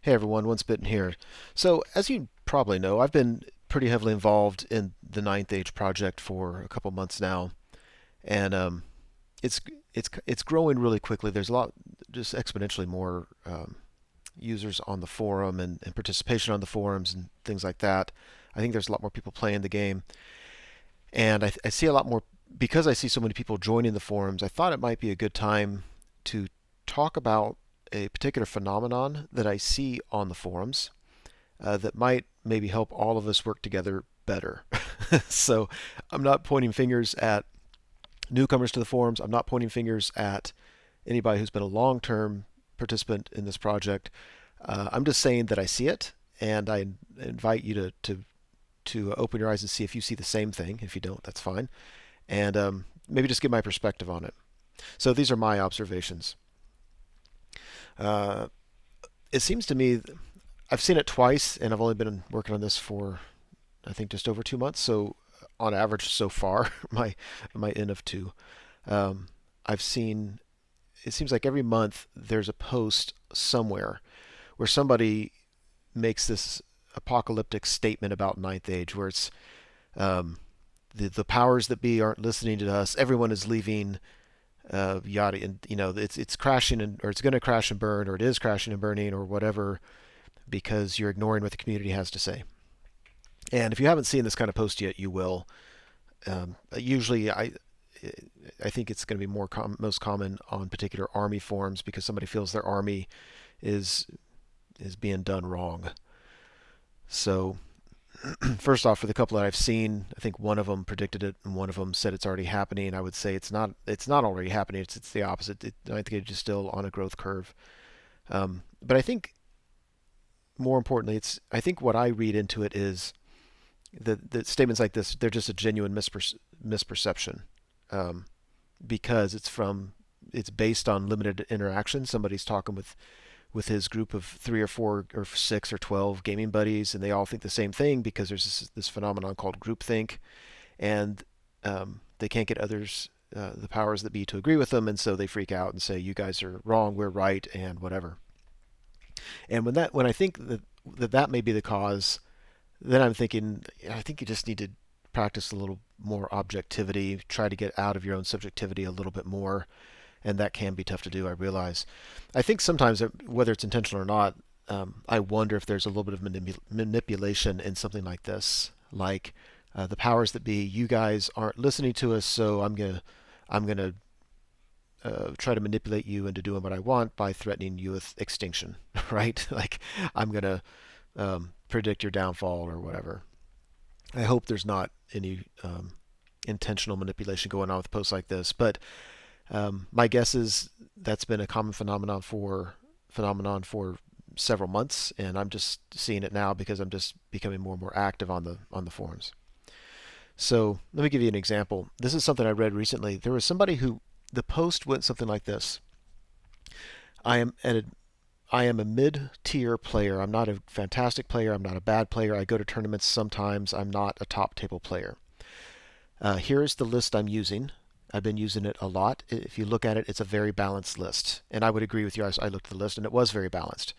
Hey everyone, Once Bitten here. So, as you probably know, I've been pretty heavily involved in the Ninth Age project for a couple months now, and it's it's growing really quickly. There's a lot, just exponentially more users on the forum and participation on the forums and things like that. I think there's a lot more people playing the game, and I see a lot more because I see so many people joining the forums. I thought it might be a good time to talk about a particular phenomenon that I see on the forums that might maybe help all of us work together better. So I'm not pointing fingers at newcomers to the forums. I'm not pointing fingers at anybody who's been a long-term participant in this project. I'm just saying that I see it, and I invite you to open your eyes and see if you see the same thing. If you don't, that's fine, and maybe just give my perspective on it. So these are my observations. Uh, it seems to me I've seen it twice, and I've only been working on this for I think just over 2 months. So on average, so far, my N of two, um, I've seen. It seems like every month there's a post somewhere where somebody makes this apocalyptic statement about Ninth Age, where it's um, the powers that be aren't listening to us. Everyone is leaving. Yada, and it's crashing or it's going to crash and burn, or it is crashing and burning, or whatever, because you're ignoring what the community has to say. And if you haven't seen this kind of post yet, you will. Usually, I think it's going to be most common on particular army forums because somebody feels their army is being done wrong. So first off, for the couple that I've seen, I think one of them predicted it and one of them said it's already happening. I would say it's not already happening. It's the opposite. I think it's just still on a growth curve. But I think more importantly, I think what I read into it is that statements like this, they're just a genuine misperception, um, because it's based on limited interaction. Somebody's talking with his group of 3 or 4 or 6 or 12 gaming buddies, and they all think the same thing because there's this phenomenon called groupthink, and they can't get others, the powers that be, to agree with them, and so they freak out and say, "You guys are wrong, we're right," and whatever. And when I think that may be the cause, then I'm thinking I think you just need to practice a little more objectivity, try to get out of your own subjectivity a little bit more, and that can be tough to do. I realize. I think sometimes, whether it's intentional or not, I wonder if there's a little bit of manipulation in something like this, like the powers that be. You guys aren't listening to us, so I'm gonna try to manipulate you into doing what I want by threatening you with extinction, right? Like I'm gonna predict your downfall or whatever. I hope there's not any intentional manipulation going on with posts like this, but my guess is that's been a common phenomenon for several months, and I'm just seeing it now because I'm just becoming more and more active on the forums. So let me give you an example. This is something I read recently. There was somebody who the post went something like this: I am at a, I am a mid-tier player. I'm not a fantastic player. I'm not a bad player. I go to tournaments sometimes. I'm not a top table player. Here is the list I'm using. I've been using it a lot. If you look at it, it's a very balanced list. And I would agree with you. I looked at the list and it was very balanced.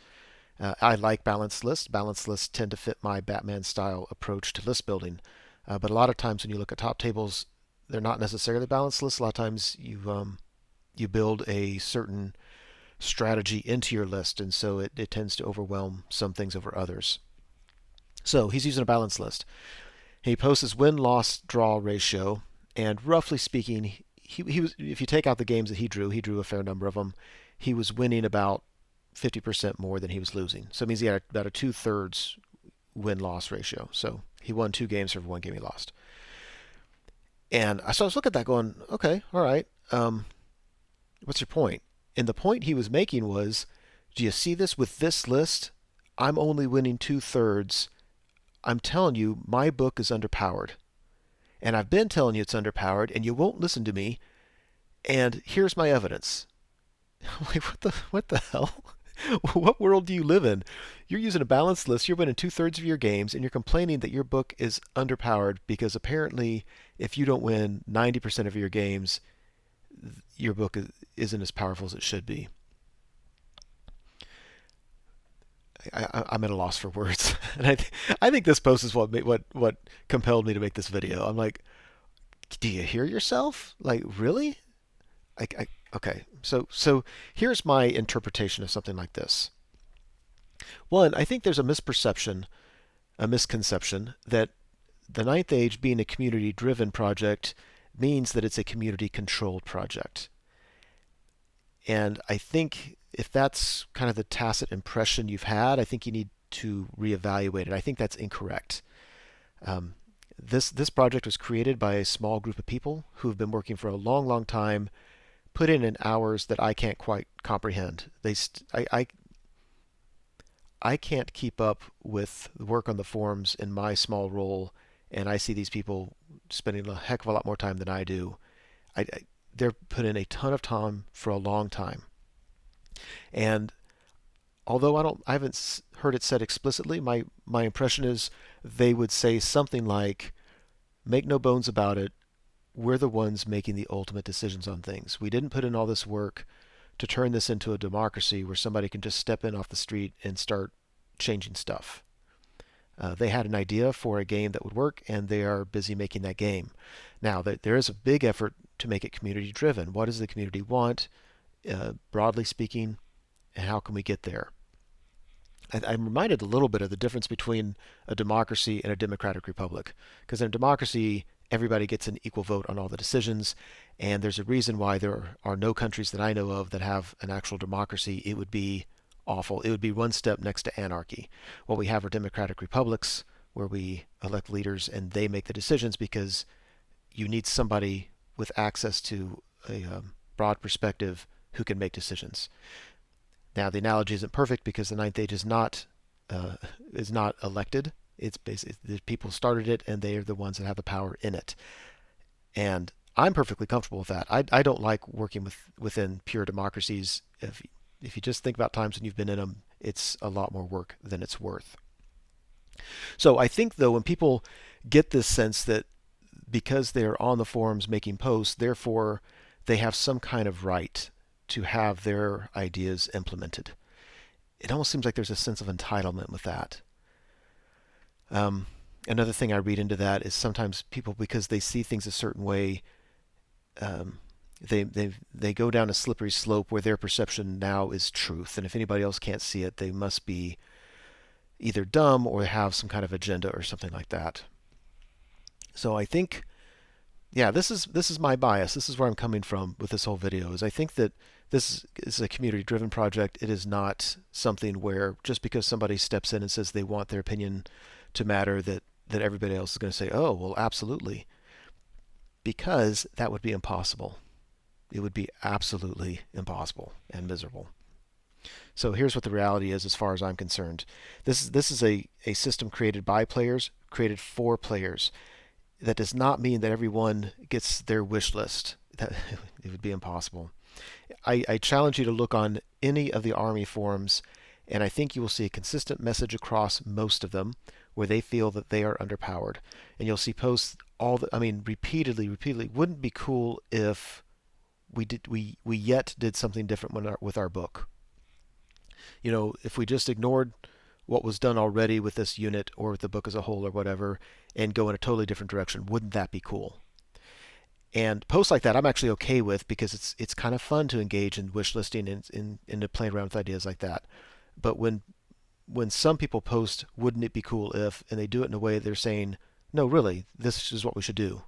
I like balanced lists. Balanced lists tend to fit my Batman style approach to list building. But a lot of times when you look at top tables, they're not necessarily balanced lists. A lot of times you build a certain strategy into your list, and so it tends to overwhelm some things over others. So he's using a balanced list. He posts his win-loss draw ratio, and roughly speaking, he was, if you take out the games that he drew a fair number of them, he was winning about 50% more than he was losing. So it means he had about a two-thirds win-loss ratio. So he won 2 games for 1 game he lost. And so I was looking at that going, okay, all right, what's your point? And the point he was making was, do you see this with this list? I'm only winning two-thirds. I'm telling you, my book is underpowered. And I've been telling you it's underpowered, and you won't listen to me. And here's my evidence. Wait, what the hell? What world do you live in? You're using a balanced list. You're winning two-thirds of your games, and you're complaining that your book is underpowered because apparently, if you don't win 90% of your games, your book isn't as powerful as it should be. I'm at a loss for words, and I think this post is what compelled me to make this video. I'm like, do you hear yourself? Like, really? Okay. So here's my interpretation of something like this. One, I think there's a misconception that the Ninth Age being a community-driven project means that it's a community-controlled project. And I think if that's kind of the tacit impression you've had, I think you need to reevaluate it. I think that's incorrect. Um, this project was created by a small group of people who have been working for a long, long time, put in hours that I can't quite comprehend. I can't keep up with the work on the forums in my small role, and I see these people spending a heck of a lot more time than I do. They're put in a ton of time for a long time, and although I haven't heard it said explicitly, my impression is they would say something like, "Make no bones about it, we're the ones making the ultimate decisions on things. We didn't put in all this work to turn this into a democracy where somebody can just step in off the street and start changing stuff. They had an idea for a game that would work, and they are busy making that game. Now, there is a big effort to make it community driven. What does the community want, broadly speaking, and how can we get there? I'm reminded a little bit of the difference between a democracy and a democratic republic. Because in a democracy, everybody gets an equal vote on all the decisions, and there's a reason why there are no countries that I know of that have an actual democracy. It would be awful. It would be one step next to anarchy. What we have are democratic republics where we elect leaders and they make the decisions because you need somebody with access to a broad perspective who can make decisions. Now, the analogy isn't perfect because the Ninth Age is not elected. It's basically the people started it, and they are the ones that have the power in it. And I'm perfectly comfortable with that. I don't like working within pure democracies. If you just think about times when you've been in them, it's a lot more work than it's worth. So I think, though, when people get this sense that because they're on the forums making posts, therefore they have some kind of right to have their ideas implemented, it almost seems like there's a sense of entitlement with that. Another thing I read into that is sometimes people, because they see things a certain way, um, they go down a slippery slope where their perception now is truth, and if anybody else can't see it, they must be either dumb or have some kind of agenda or something like that. So I think, yeah, this is my bias. This is where I'm coming from with this whole video. Is I think that this is a community-driven project. It is not something where just because somebody steps in and says they want their opinion to matter, that everybody else is going to say, "Oh, well, absolutely," because that would be impossible. It would be absolutely impossible and miserable. So here's what the reality is as far as I'm concerned. This is a system created by players, created for players. That does not mean that everyone gets their wish list. That it would be impossible. I challenge you to look on any of the Army forums, and I think you will see a consistent message across most of them where they feel that they are underpowered. And you'll see posts repeatedly. Wouldn't it be cool if we yet did something different with our book? You know, if we just ignored what was done already with this unit or with the book as a whole or whatever and go in a totally different direction, wouldn't that be cool? And posts like that I'm actually okay with because it's kind of fun to engage in wish listing and to play around with ideas like that. But when some people post, wouldn't it be cool if, and they do it in a way that they're saying, no, really, this is what we should do,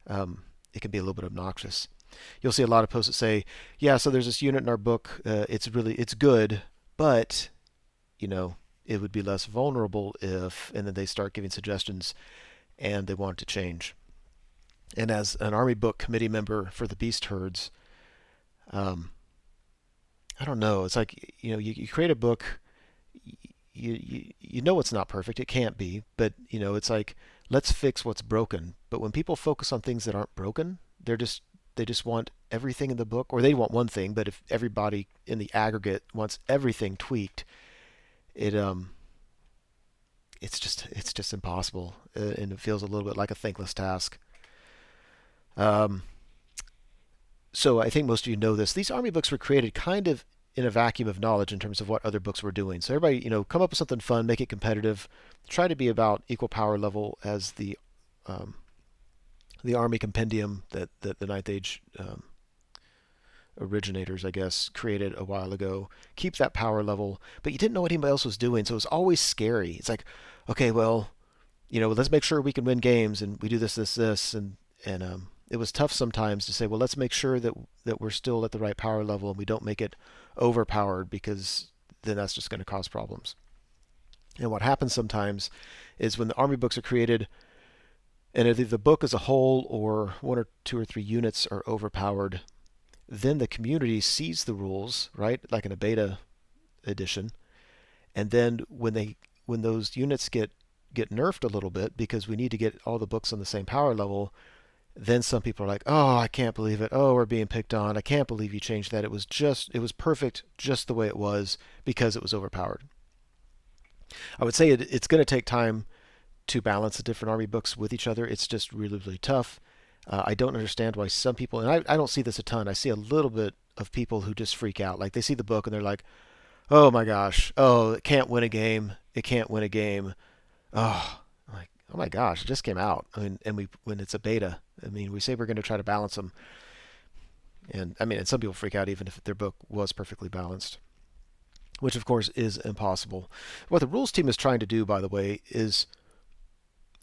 it can be a little bit obnoxious. You'll see a lot of posts that say, yeah, so there's this unit in our book, it's good, but, you know, it would be less vulnerable if, and then they start giving suggestions and they want to change. And as an Army book committee member for the Beast Herds, I don't know. It's like, you know, you create a book, you know it's not perfect. It can't be, but you know, it's like, let's fix what's broken. But when people focus on things that aren't broken, they just want everything in the book, or they want one thing, but if everybody in the aggregate wants everything tweaked, it it's just impossible, and it feels a little bit like a thankless task. Um, so I think most of you know this. These Army books were created kind of in a vacuum of knowledge in terms of what other books were doing. So everybody, come up with something fun, make it competitive, try to be about equal power level as um, the Army compendium that the Ninth Age originators, I guess, created a while ago. Keep that power level, but you didn't know what anybody else was doing, so it was always scary. It's like, okay, well, let's make sure we can win games, and we do this, this, this, and it was tough sometimes to say, well, let's make sure that we're still at the right power level and we don't make it overpowered because then that's just going to cause problems. And what happens sometimes is when the army books are created, and either the book as a whole or one or two or three units are overpowered, then the community sees the rules, right, like in a beta edition, and then when those units get nerfed a little bit because we need to get all the books on the same power level, then some people are like, "Oh, I can't believe it. Oh, we're being picked on. I can't believe you changed that. It was perfect just the way it was because it was overpowered." I would say it's going to take time to balance the different army books with each other. It's just really, really tough. I don't understand why some people, and I don't see this a ton. I see a little bit of people who just freak out. Like they see the book and they're like, "Oh my gosh, oh, it can't win a game. It can't win a game." Oh, I'm like, oh my gosh, it just came out. I mean, and when it's a beta, I mean, we say we're going to try to balance them, and I mean, and some people freak out even if their book was perfectly balanced, which of course is impossible. What the rules team is trying to do, by the way, is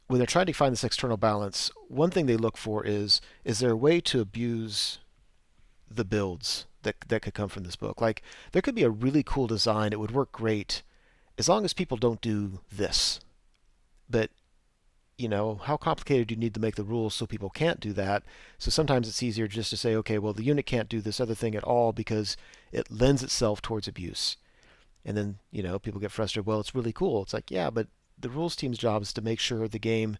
when they're trying to find this external balance, one thing they look for is there a way to abuse the builds that could come from this book? Like there could be a really cool design, it would work great as long as people don't do this. But how complicated do you need to make the rules so people can't do that? So sometimes it's easier just to say, okay, well, the unit can't do this other thing at all because it lends itself towards abuse. And then, people get frustrated. Well, it's really cool. It's like, yeah, but the rules team's job is to make sure the game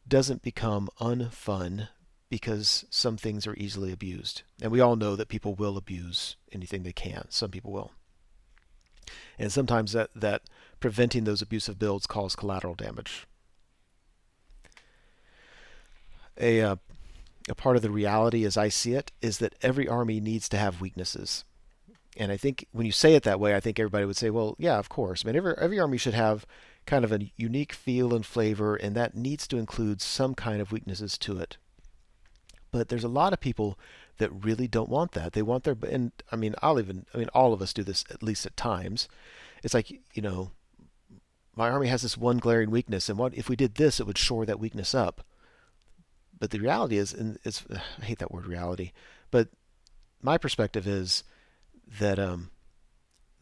doesn't become unfun because some things are easily abused. And we all know that people will abuse anything they can. Some people will. And sometimes that preventing those abusive builds cause collateral damage. A part of the reality as I see it is that every army needs to have weaknesses. And I think when you say it that way, I think everybody would say, well, yeah, of course. I mean, every army should have kind of a unique feel and flavor, and that needs to include some kind of weaknesses to it. But there's a lot of people that really don't want that. They want their, and I mean, all of us do this at least at times. It's like, my army has this one glaring weakness, and what if we did this, it would shore that weakness up. But the reality is, and I hate that word reality, but my perspective is that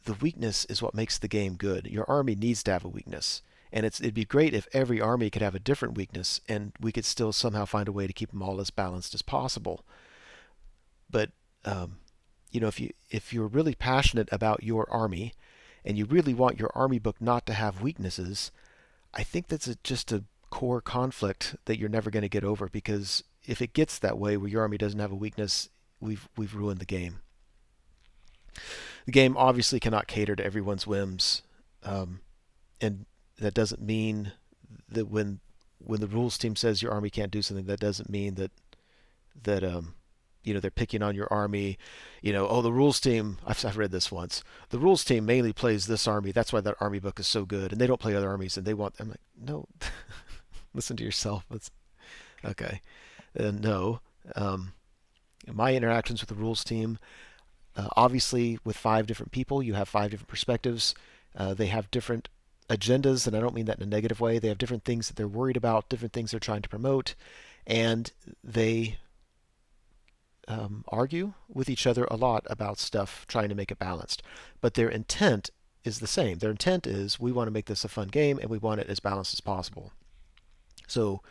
the weakness is what makes the game good. Your army needs to have a weakness. And it'd be great if every army could have a different weakness and we could still somehow find a way to keep them all as balanced as possible. But if you're really passionate about your army and you really want your army book not to have weaknesses, I think that's just a core conflict that you're never going to get over, because if it gets that way where your army doesn't have a weakness, we've ruined the game. The game obviously cannot cater to everyone's whims, and that doesn't mean that when the rules team says your army can't do something, that doesn't mean that they're picking on your army. Oh, the rules team. I've read this once. The rules team mainly plays this army. That's why that army book is so good, and they don't play other armies, and they want. I'm like, no, listen to yourself. That's okay. No. My interactions with the rules team. Obviously, with 5 different people, you have 5 different perspectives. They have different agendas, and I don't mean that in a negative way. They have different things that they're worried about, different things they're trying to promote, and they argue with each other a lot about stuff, trying to make it balanced. But their intent is the same. Their intent is, we want to make this a fun game, and we want it as balanced as possible. So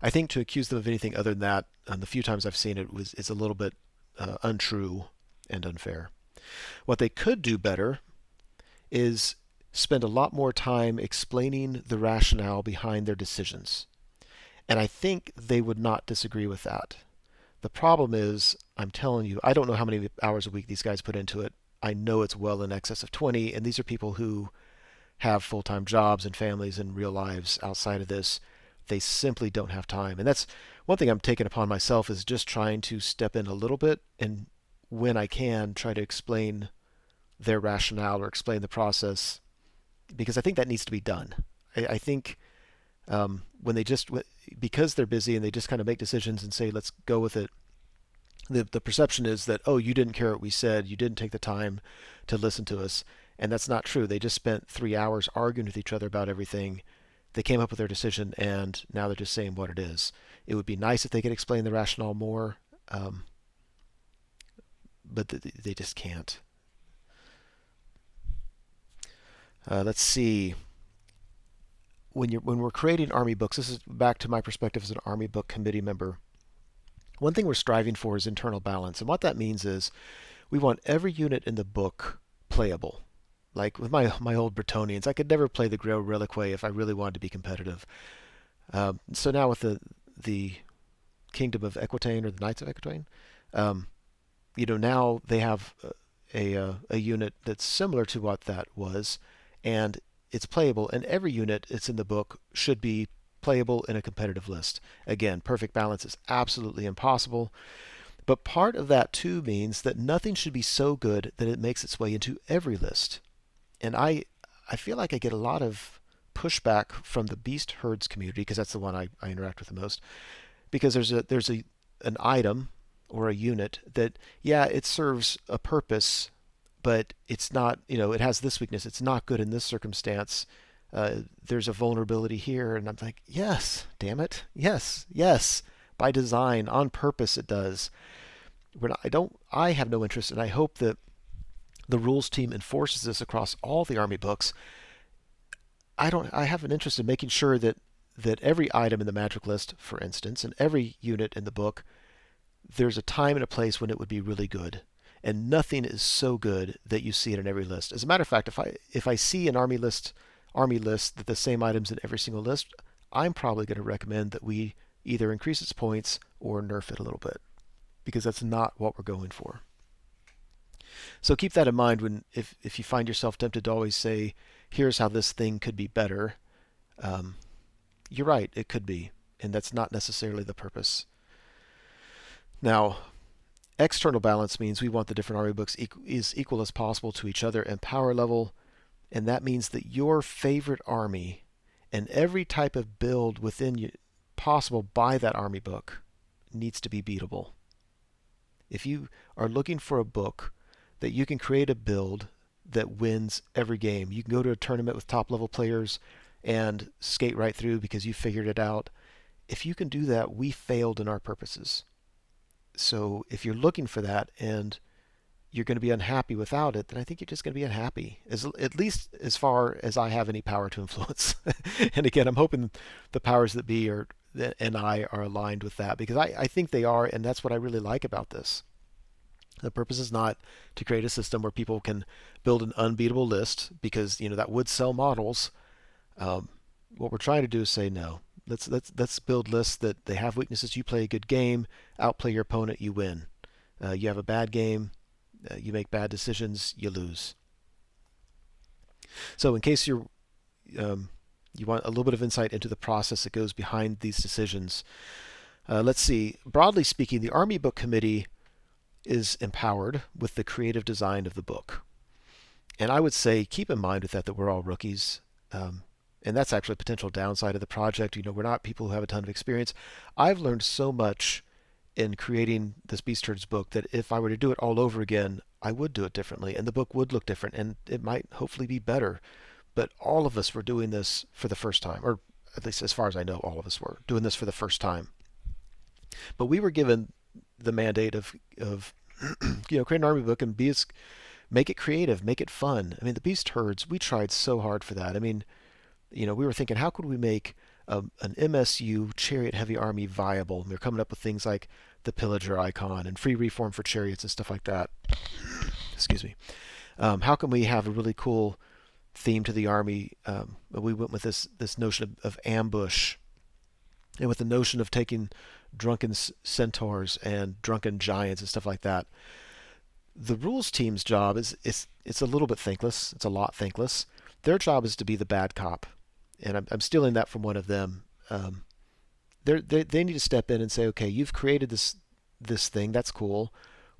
I think to accuse them of anything other than that, the few times I've seen it, is a little bit untrue and unfair. What they could do better is spend a lot more time explaining the rationale behind their decisions. And I think they would not disagree with that. The problem is, I'm telling you, I don't know how many hours a week these guys put into it. I know it's well in excess of 20, and these are people who have full-time jobs and families and real lives outside of this. They simply don't have time. And that's one thing I'm taking upon myself, is just trying to step in a little bit and when I can try to explain their rationale or explain the process, because I think that needs to be done. I think when they just, because they're busy and they just kind of make decisions and say, let's go with it, the perception is that, oh, you didn't care what we said, you didn't take the time to listen to us. And that's not true. They just spent 3 hours arguing with each other about everything. They came up with their decision, and now they're just saying what it is. It would be nice if they could explain the rationale more, um, but they just can't. Let's see. When we're creating army books, this is back to my perspective as an army book committee member. One thing we're striving for is internal balance, and what that means is we want every unit in the book playable. Like with my old Bretonians, I could never play the Grail Reliquae if I really wanted to be competitive. So now with the Kingdom of Equitaine, or the Knights of Equitaine, um, now they have a unit that's similar to what that was, and it's playable. And every unit that's in the book should be playable in a competitive list. Again, perfect balance is absolutely impossible, but part of that too means that nothing should be so good that it makes its way into every list. And I feel like I get a lot of pushback from the Beast Herds community, because that's the one I interact with the most, because there's an item or a unit that, yeah, it serves a purpose, but it's not, it has this weakness, it's not good in this circumstance. There's a vulnerability here, and I'm like, yes, damn it, yes, yes, by design, on purpose, it does. I have no interest, and I hope that the rules team enforces this across all the army books. I have an interest in making sure that every item in the magic list, for instance, and every unit in the book, there's a time and a place when it would be really good. And nothing is so good that you see it in every list. As a matter of fact, if I see an army list that the same items in every single list, I'm probably going to recommend that we either increase its points or nerf it a little bit, because that's not what we're going for. So keep that in mind if you find yourself tempted to always say, here's how this thing could be better. You're right, it could be, and that's not necessarily the purpose. Now, external balance means we want the different army books as equal as possible to each other in power level, and that means that your favorite army and every type of build within you possible by that army book needs to be beatable. If you are looking for a book that you can create a build that wins every game, you can go to a tournament with top level players and skate right through because you figured it out. If you can do that, we failed in our purposes. So if you're looking for that and you're going to be unhappy without it, then I think you're just going to be unhappy, at least as far as I have any power to influence. And again, I'm hoping the powers that be and I are aligned with that, because I think they are, and that's what I really like about this. The purpose is not to create a system where people can build an unbeatable list, because that would sell models. What we're trying to do is say no. Let's build lists that they have weaknesses. You play a good game, outplay your opponent, you win. You have a bad game, you make bad decisions, you lose. So in case you want a little bit of insight into the process that goes behind these decisions, let's see. Broadly speaking, the Army Book Committee is empowered with the creative design of the book. And I would say keep in mind with that we're all rookies. And that's actually a potential downside of the project. We're not people who have a ton of experience. I've learned so much in creating this Beast Herds book that if I were to do it all over again, I would do it differently, and the book would look different, and it might hopefully be better. But all of us were doing this for the first time, or at least as far as I know, all of us were doing this for the first time. But we were given the mandate of create an army book and make it creative, make it fun. I mean, the Beast Herds, we tried so hard for that. I mean, we were thinking, how could we make an MSU chariot heavy army viable? And we were coming up with things like the pillager icon and free reform for chariots and stuff like that. Excuse me. How can we have a really cool theme to the army? We went with this notion of ambush, and with the notion of taking drunken centaurs and drunken giants and stuff like that. The rules team's job is it's a little bit thankless. It's a lot thankless. Their job is to be the bad cop, and I'm stealing that from one of them. They need to step in and say, okay, you've created this thing, that's cool.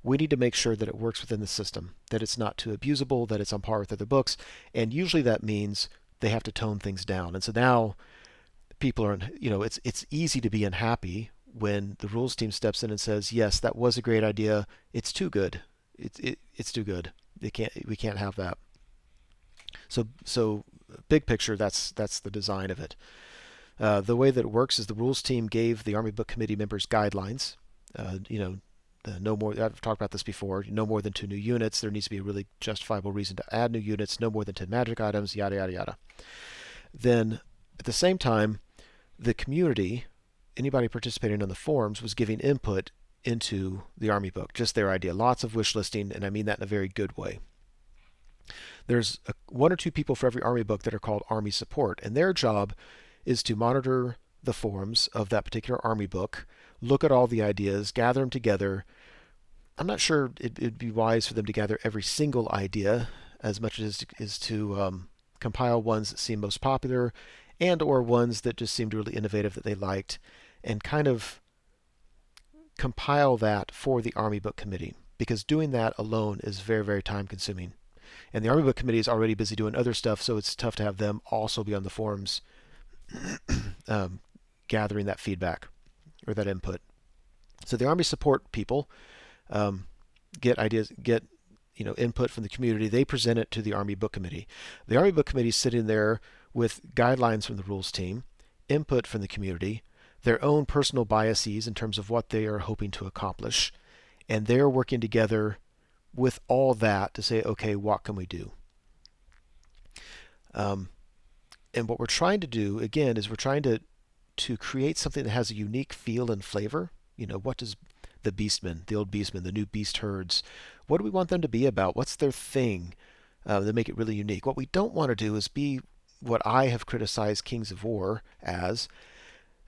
We need to make sure that it works within the system, that it's not too abusable, that it's on par with other books, and usually that means they have to tone things down. And so now people are, it's easy to be unhappy when the rules team steps in and says, yes, that was a great idea. It's too good. It's too good. We can't have that. So big picture, that's the design of it. The way that it works is the rules team gave the Army Book Committee members guidelines. No more. I've talked about this before. No more than 2 new units. There needs to be a really justifiable reason to add new units. No more than 10 magic items. Yada yada yada. Then, at the same time, the community, anybody participating on the forums, was giving input into the Army book, just their idea. Lots of wish listing, and I mean that in a very good way. There's 1 or 2 people for every Army book that are called Army Support, and their job is to monitor the forums of that particular Army book, look at all the ideas, gather them together. I'm not sure it'd be wise for them to gather every single idea as much as to compile ones that seem most popular and or ones that just seemed really innovative that they liked, and kind of compile that for the Army Book Committee, because doing that alone is very, very time consuming. And the Army Book Committee is already busy doing other stuff, so it's tough to have them also be on the forums gathering that feedback or that input. So the Army support people get ideas, get input from the community. They present it to the Army Book Committee. The Army Book Committee is sitting there with guidelines from the rules team, input from the community, their own personal biases in terms of what they are hoping to accomplish, and they're working together with all that to say, okay, what can we do? And what we're trying to do, again, is we're trying to create something that has a unique feel and flavor. What does the beastmen, the old beastmen, the new beast herds, what do we want them to be about? What's their thing that make it really unique? What we don't want to do is be what I have criticized Kings of War as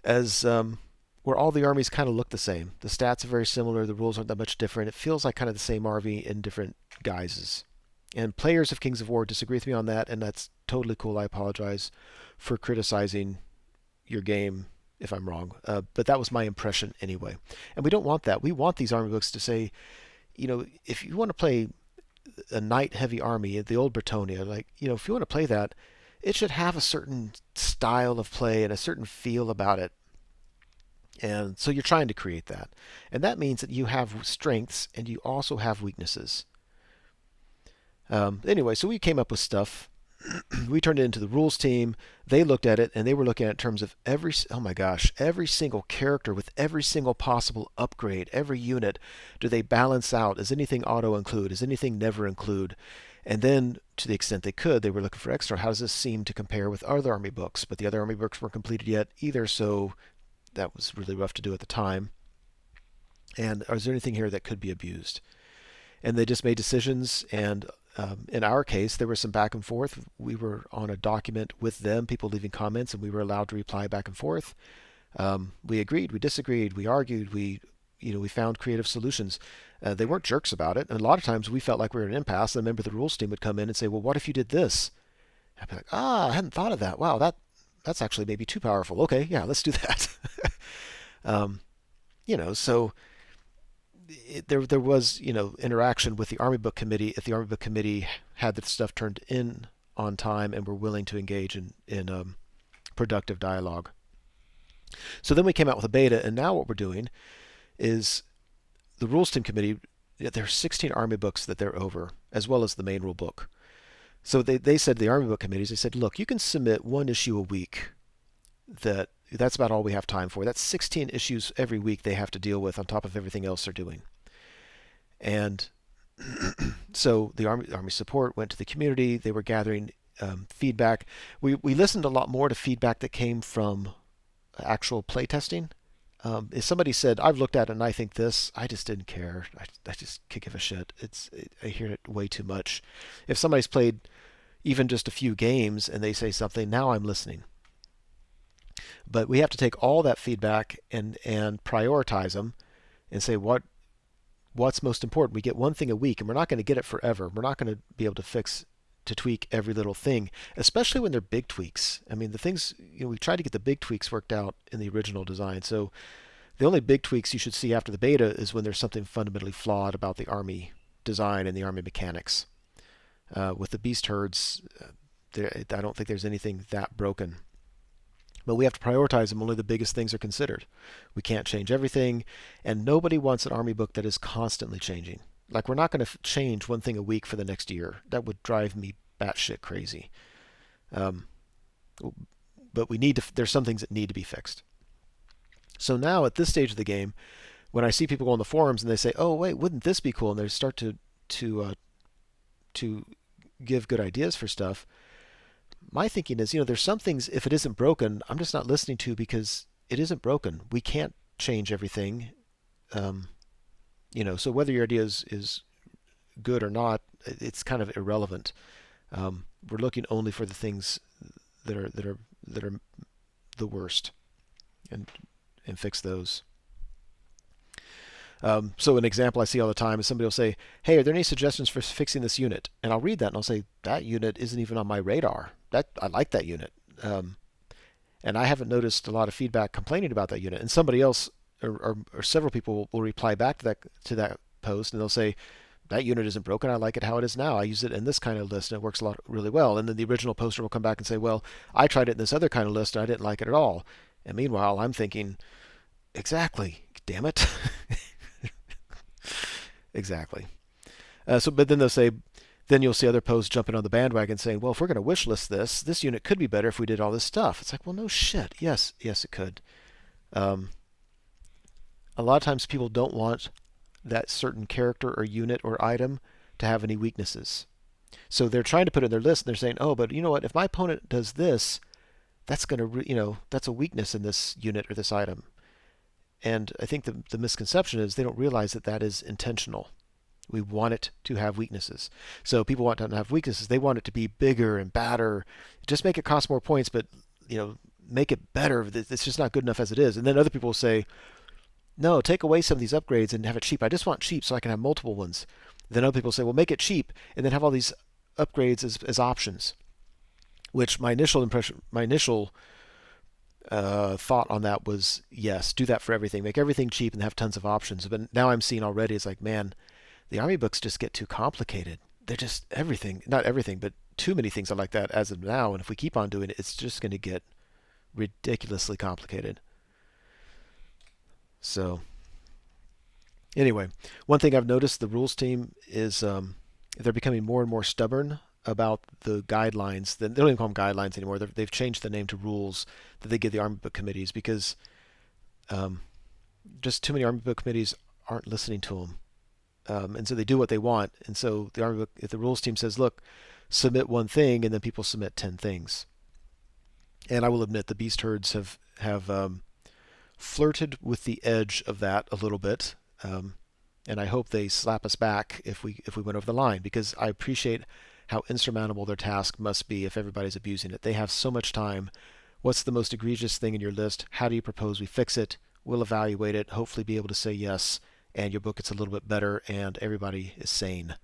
where all the armies kind of look the same. The stats are very similar. The rules aren't that much different. It feels like kind of the same army in different guises. And players of Kings of War disagree with me on that, and that's totally cool. I apologize for criticizing your game if I'm wrong. But that was my impression anyway. And we don't want that. We want these army books to say, if you want to play a knight-heavy army, the old Bretonnia, if you want to play that, it should have a certain style of play and a certain feel about it. And so you're trying to create that. And that means that you have strengths and you also have weaknesses. Anyway, so we came up with stuff. We turned it into the rules team. They looked at it, and they were looking at it in terms of every single character with every single possible upgrade, every unit. Do they balance out? Is anything auto-include? Is anything never include? And then, to the extent they could, they were looking for extra. How does this seem to compare with other army books? But the other army books weren't completed yet either, so that was really rough to do at the time. And is there anything here that could be abused? And they just made decisions, and in our case, there was some back and forth. We were on a document with them, people leaving comments, and we were allowed to reply back and forth. We agreed, we disagreed, we argued, we found creative solutions. They weren't jerks about it, and a lot of times we felt like we were in an impasse, and a member of the rules team would come in and say, well, what if you did this? I'd be like, I hadn't thought of that. Wow, that's actually maybe too powerful. Okay, yeah, let's do that. So there was interaction with the Army Book Committee. If the Army Book Committee had the stuff turned in on time and were willing to engage in productive dialogue. So then we came out with a beta, and now what we're doing is the rules team committee. There are 16 Army books that they're over, as well as the main rule book. So they said, the Army Book Committees, they said, look, you can submit 1 issue a week. That's about all we have time for. That's 16 issues every week they have to deal with on top of everything else they're doing. And so the Army support went to the community. They were gathering feedback. We listened a lot more to feedback that came from actual playtesting. If somebody said, I've looked at it and I think this, I just didn't care. I just can't give a shit. I hear it way too much. If somebody's played even just a few games and they say something, now I'm listening. But we have to take all that feedback and prioritize them and say what's most important. We get 1 thing a week, and we're not going to get it forever. We're not going to be able to tweak every little thing, especially when they're big tweaks. I mean, the things, we tried to get the big tweaks worked out in the original design. So The only big tweaks you should see after the beta is when there's something fundamentally flawed about the army design and the army mechanics. With the beast herds, I don't think there's anything that broken. But we have to prioritize them. Only the biggest things are considered. We can't change everything, and nobody wants an army book that is constantly changing. Like, we're not going to change one thing a week for the next year. That would drive me batshit crazy. Um, but we need to. There's some things that need to be fixed. So now at this stage of the game, when I see people go on the forums and they say, "Oh wait, wouldn't this be cool?" and they start to give good ideas for stuff, my thinking is, there's some things, if it isn't broken, I'm just not listening to because it isn't broken. We can't change everything. Um, so whether your idea is good or not, it's kind of irrelevant. We're looking only for the things that are the worst, and fix those. So an example I see all the time is somebody will say, "Hey, are there any suggestions for fixing this unit?" And I'll read that and I'll say, "That unit isn't even on my radar. That I like that unit." And I haven't noticed a lot of feedback complaining about that unit. And somebody else or several people will reply back to that post and they'll say, "That unit isn't broken. I like it how it is now. I use it in this kind of list and it works really well." And then the original poster will come back and say, "Well, I tried it in this other kind of list and I didn't like it at all." And meanwhile, I'm thinking, exactly, damn it. Exactly. But then they'll say, then you'll see other posts jumping on the bandwagon saying, "Well, if we're going to wish list this unit could be better if we did all this stuff." It's like, well, no shit. Yes, it could. Um, a lot of times people don't want that certain character or unit or item to have any weaknesses. So they're trying to put it in their list and they're saying, "Oh, but you know what? If my opponent does this, that's going to, that's a weakness in this unit or this item." And I think the misconception is they don't realize that that is intentional. We want it to have weaknesses. So people want to have weaknesses. They want it to be bigger and badder. Just make it cost more points, but make it better. It's just not good enough as it is. And then other people will say, "No, take away some of these upgrades and have it cheap. I just want cheap so I can have multiple ones." Then other people say, "Well, make it cheap and then have all these upgrades as options." Which my initial thought on that was, yes, do that for everything. Make everything cheap and have tons of options. But now I'm seeing already, it's like, man, the army books just get too complicated. They're just everything, not everything, but too many things are like that as of now. And if we keep on doing it, it's just going to get ridiculously complicated. So anyway, one thing I've noticed, the rules team is they're becoming more and more stubborn about the guidelines. They don't even call them guidelines anymore. They've changed the name to rules that they give the Army Book committees because um, just too many Army Book committees aren't listening to them. And so they do what they want. And so the Army Book, if the rules team says, "Look, submit one thing," and then people submit 10 things. And I will admit the beast herds have flirted with the edge of that a little bit. And I hope they slap us back if we went over the line, because I appreciate how insurmountable their task must be if everybody's abusing it. They have so much time. What's the most egregious thing in your list? How do you propose we fix it? We'll evaluate it, hopefully be able to say yes, and your book gets a little bit better and everybody is sane.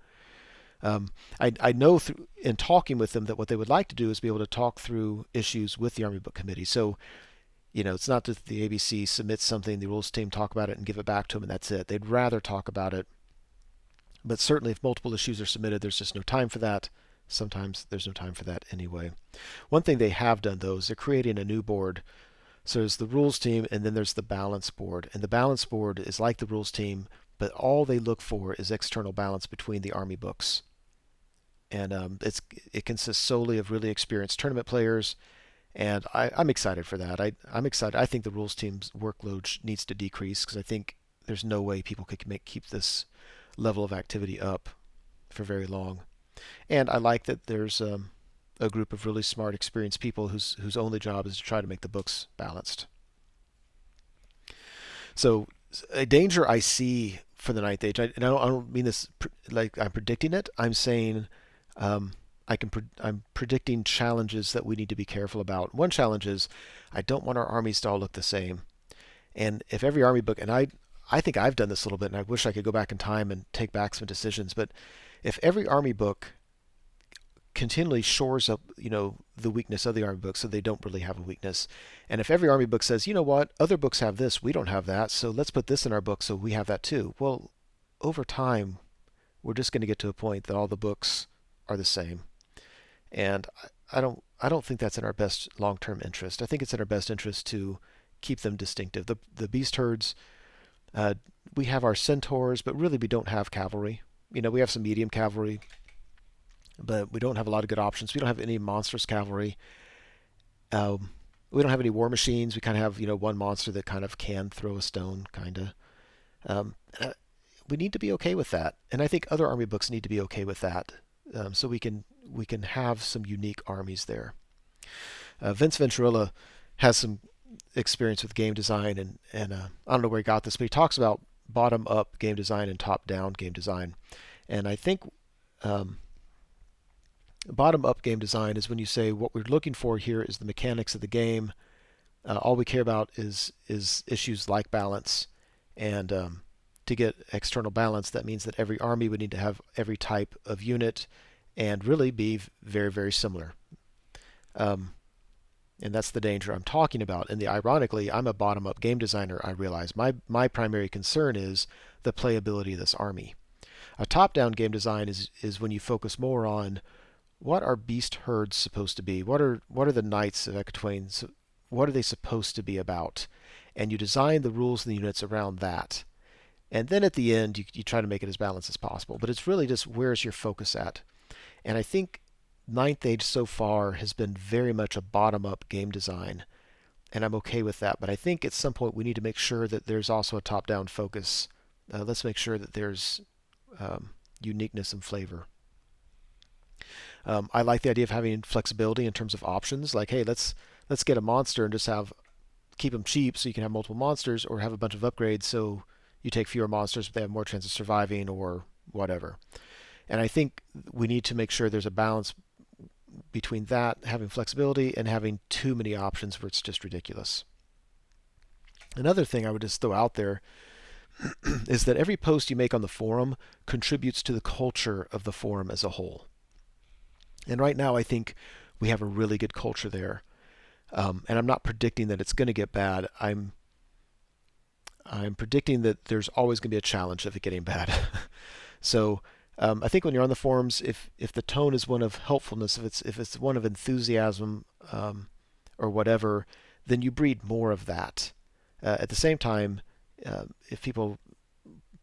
I know in talking with them that what they would like to do is be able to talk through issues with the Army Book Committee. So, it's not that the ABC submits something, the rules team talk about it and give it back to them, and that's it. They'd rather talk about it. But certainly if multiple issues are submitted, there's just no time for that. Sometimes there's no time for that anyway. One thing they have done, though, is they're creating a new board. So there's the rules team, and then there's the balance board. And the balance board is like the rules team, but all they look for is external balance between the Army books. And it consists solely of really experienced tournament players, and I'm excited for that. I'm excited. I think the rules team's workload needs to decrease because I think there's no way people could keep this level of activity up for very long. And I like that there's a group of really smart, experienced people whose only job is to try to make the books balanced. So a danger I see for the Ninth Age, and I don't mean this like I'm predicting it. I'm saying I'm predicting challenges that we need to be careful about. One challenge is I don't want our armies to all look the same. And if every army book, and I think I've done this a little bit, and I wish I could go back in time and take back some decisions, but if every army book continually shores up, the weakness of the army book so they don't really have a weakness. And if every army book says, you know what, other books have this, we don't have that, so let's put this in our book so we have that too. Well, over time, we're just going to get to a point that all the books are the same. And I don't think that's in our best long-term interest. I think it's in our best interest to keep them distinctive. The beast herds, uh, we have our centaurs, but really we don't have cavalry. We have some medium cavalry, but we don't have a lot of good options. We don't have any monstrous cavalry. We don't have any war machines. We kind of have, one monster that kind of can throw a stone, kind of. Um, uh, we need to be okay with that, and I think other army books need to be okay with that, so we can have some unique armies there. Vince Venturella has some experience with game design, and I don't know where he got this, but he talks about bottom up game design and top down game design, and I think um, bottom up game design is when you say what we're looking for here is the mechanics of the game. All we care about is issues like balance, and to get external balance, that means that every army would need to have every type of unit and really be very, very similar. Um, and that's the danger I'm talking about. And ironically, I'm a bottom-up game designer. I realize my primary concern is the playability of this army. A top-down game design is when you focus more on what are beast herds supposed to be? What are the knights of Ecotwain? What are they supposed to be about? And you design the rules and the units around that. And then at the end, you try to make it as balanced as possible. But it's really just where's your focus at? And I think Ninth Age so far has been very much a bottom-up game design, and I'm okay with that. But I think at some point we need to make sure that there's also a top-down focus. Let's make sure that there's uniqueness and flavor. I like the idea of having flexibility in terms of options. Like, hey, let's get a monster and just keep them cheap so you can have multiple monsters, or have a bunch of upgrades so you take fewer monsters but they have more chance of surviving or whatever. And I think we need to make sure there's a balance between that, having flexibility, and having too many options where it's just ridiculous. Another thing I would just throw out there is that every post you make on the forum contributes to the culture of the forum as a whole. And right now I think we have a really good culture there. And I'm not predicting that it's going to get bad. I'm predicting that there's always going to be a challenge of it getting bad. So I think when you're on the forums, if the tone is one of helpfulness, if it's one of enthusiasm, or whatever, then you breed more of that. At the same time, if people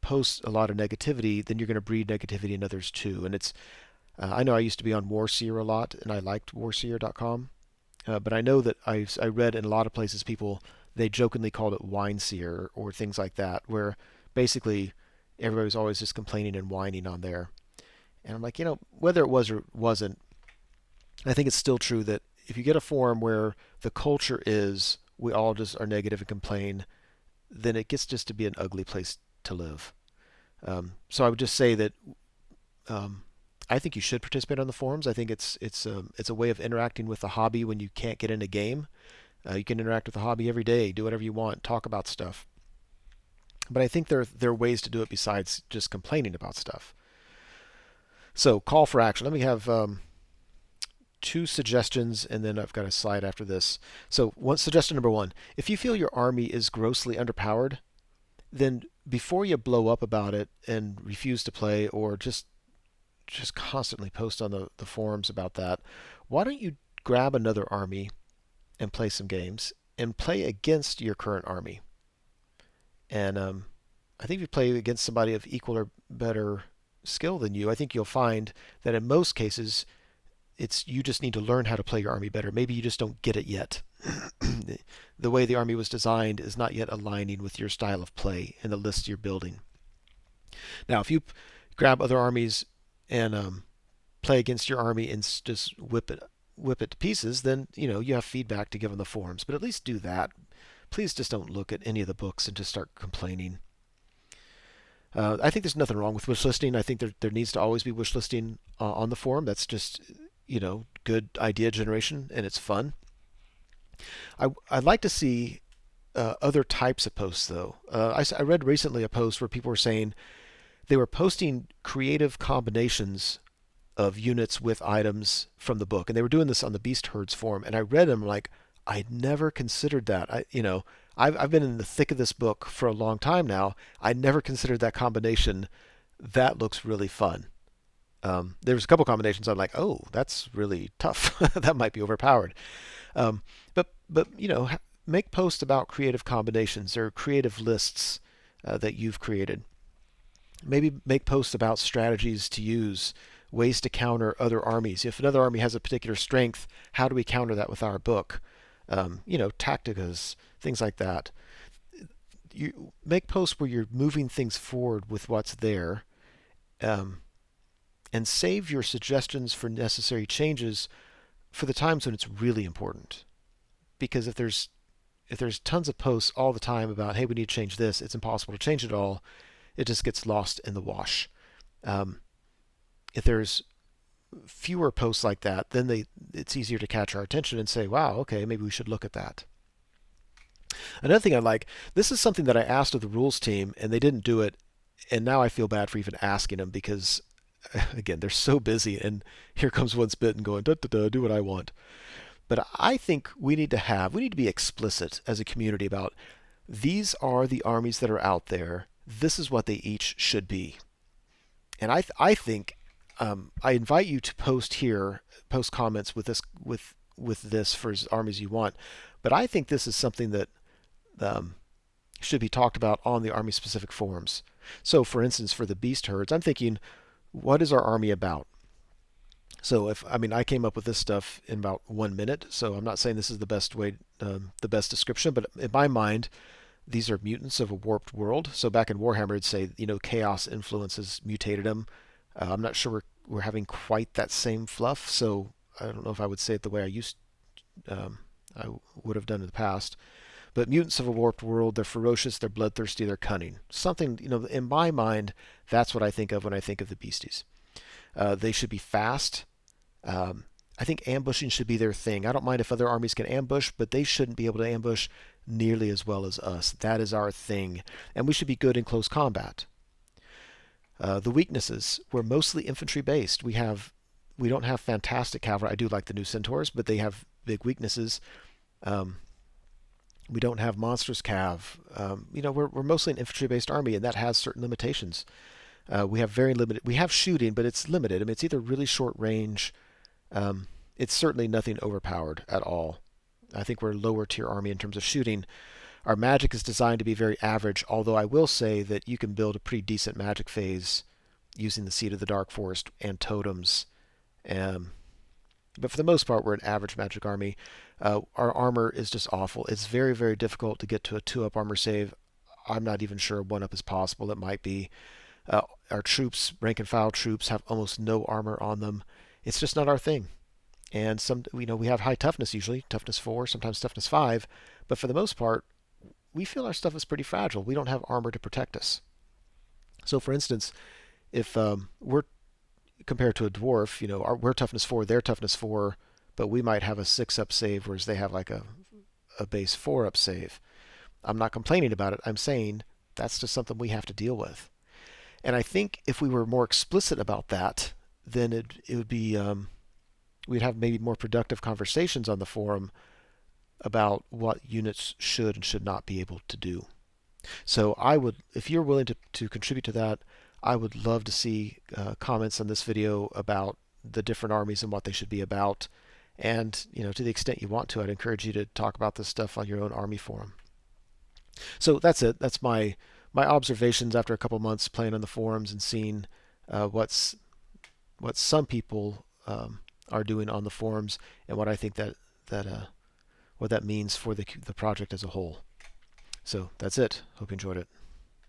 post a lot of negativity, then you're going to breed negativity in others too. And I know I used to be on Warseer a lot, and I liked Warseer.com, but I know that I read in a lot of places they jokingly called it Wineseer or things like that, where basically everybody was always just complaining and whining on there. And I'm like, whether it was or wasn't, I think it's still true that if you get a forum where the culture is we all just are negative and complain, then it gets just to be an ugly place to live. So I would just say that I think you should participate on the forums. I think it's a way of interacting with the hobby when you can't get in a game. You can interact with the hobby every day, do whatever you want, talk about stuff. But I think there are ways to do it besides just complaining about stuff. So call for action. Let me have two suggestions, and then I've got a slide after this. So suggestion number one: if you feel your army is grossly underpowered, then before you blow up about it and refuse to play, or just constantly post on the forums about that, why don't you grab another army and play some games and play against your current army? And I think if you play against somebody of equal or better skill than you, I think you'll find that in most cases, you just need to learn how to play your army better. Maybe you just don't get it yet. The way the army was designed is not yet aligning with your style of play and the list you're building. Now, if you grab other armies and play against your army and just whip it to pieces, then you have feedback to give on the forums. But at least do that. Please just don't look at any of the books and just start complaining. I think there's nothing wrong with wish listing. I think there needs to always be wish listing on the forum. That's just good idea generation, and it's fun. I'd like to see other types of posts though. I read recently a post where people were saying they were posting creative combinations of units with items from the book, and they were doing this on the Beast Herds forum, and I read them like I'd never considered that. I've been in the thick of this book for a long time now. I never considered that combination. That looks really fun. There's a couple combinations I'm like, oh, that's really tough. That might be overpowered. But make posts about creative combinations or creative lists that you've created. Maybe make posts about strategies to use, ways to counter other armies. If another army has a particular strength, how do we counter that with our book? Tacticas, things like that. You make posts where you're moving things forward with what's there, um, and save your suggestions for necessary changes for the times when it's really important. Because if there's tons of posts all the time about, hey, we need to change this, it's impossible to change it all. It just gets lost in the wash. Um, if there's fewer posts like that, then it's easier to catch our attention and say, wow, okay, maybe we should look at that. Another thing I like, this is something that I asked of the rules team, and they didn't do it, and now I feel bad for even asking them because, again, they're so busy, and here comes one spit and going, da, da, da, do what I want. But I think we need to be explicit as a community about these are the armies that are out there. This is what they each should be. And I think I invite you to post comments with this for as armies you want. But I think this is something that um, should be talked about on the army specific forums. So, for instance, for the beast herds, I'm thinking, what is our army about? So I came up with this stuff in about 1 minute, so I'm not saying this is the best way, the best description, but in my mind, these are mutants of a warped world. So back in Warhammer, it'd say, chaos influences mutated them. I'm not sure we're having quite that same fluff, so I don't know if I would say it the way I would have done in the past. But mutants of a warped world, they're ferocious, they're bloodthirsty, they're cunning. Something, in my mind, that's what I think of when I think of the beasties. They should be fast. I think ambushing should be their thing. I don't mind if other armies can ambush, but they shouldn't be able to ambush nearly as well as us. That is our thing. And we should be good in close combat. The weaknesses, we're mostly infantry based. We don't have fantastic cavalry. I do like the new centaurs, but they have big weaknesses. We don't have monstrous cav. We're mostly an infantry based army, and that has certain limitations. We have very limited. We have shooting, but it's limited. I mean, it's either really short range. It's certainly nothing overpowered at all. I think we're a lower tier army in terms of shooting. Our magic is designed to be very average, although I will say that you can build a pretty decent magic phase using the Seed of the Dark Forest and totems. But for the most part, we're an average magic army. Our armor is just awful. It's very, very difficult to get to a 2-up armor save. I'm not even sure 1-up is possible. It might be. Our troops, rank and file troops, have almost no armor on them. It's just not our thing. And we have high toughness usually, toughness 4, sometimes toughness 5, but for the most part, we feel our stuff is pretty fragile. We don't have armor to protect us. So, for instance, if we're compared to a dwarf, we're toughness 4, they're toughness 4, but we might have a 6-up save, whereas they have like a base 4-up save. I'm not complaining about it. I'm saying that's just something we have to deal with. And I think if we were more explicit about that, then it would be we'd have maybe more productive conversations on the forum about what units should and should not be able to do. So if you're willing to contribute to that, I would love to see comments on this video about the different armies and what they should be about. And to the extent you want to, I'd encourage you to talk about this stuff on your own army forum. So that's it. That's my observations after a couple months playing on the forums and seeing what some people are doing on the forums and what I think what that means for the project as a whole. So that's it. Hope you enjoyed it.